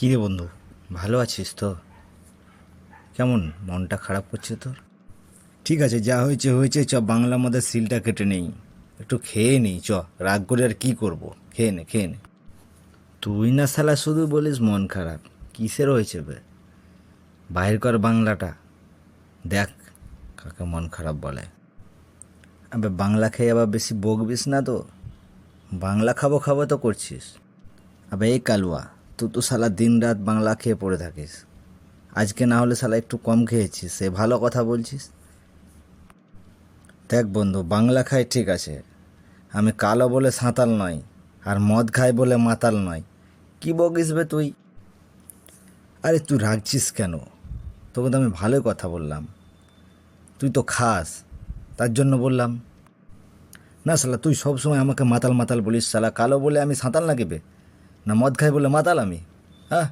কী রে বন্ধু, ভালো আছিস তো? কেমন মনটা খারাপ করছে তোর? ঠিক আছে, যা হয়েছে হয়েছে, চ বাংলার মধ্যে সিলটা কেটে নেই, একটু খেয়ে নিই, চ। রাগ করে আর কী করবো, খেয়ে নে খেয়ে নে। তুই না শালা শুধু বলিস মন খারাপ, কিসের হয়েছে বে? বাহির কর বাংলাটা, দেখ কাকে মন খারাপ বলে। আবে বাংলা খেয়ে আবার বেশি বকবিস না তো। বাংলা খাবো খাবো তো করছিস। আবে এই কালুয়া, তুই তো শালা দিন রাত বাংলা খেয়ে পড়ে থাকিস। আজকে না হলে শালা একটু কম খেয়েছিস, সে ভালো কথা বলছিস। দেখ বন্ধু, বাংলা খাই ঠিক আছে, আমি কালো বলে সাঁতাল নয়, আর মদ খাই বলে মাতাল নয়। কি বকিস বে তুই? আরে তুই রাখছিস কেন? তোকে তো আমি ভালোই কথা বললাম, তুই তো খাস, তার জন্য বললাম। না শালা, তুই সবসময় আমাকে মাতাল মাতাল বলিস, শালা কালো বলে আমি সাঁতাল না কেবে? না মদ খাই বলে মাতাল আমি? হ্যাঁ,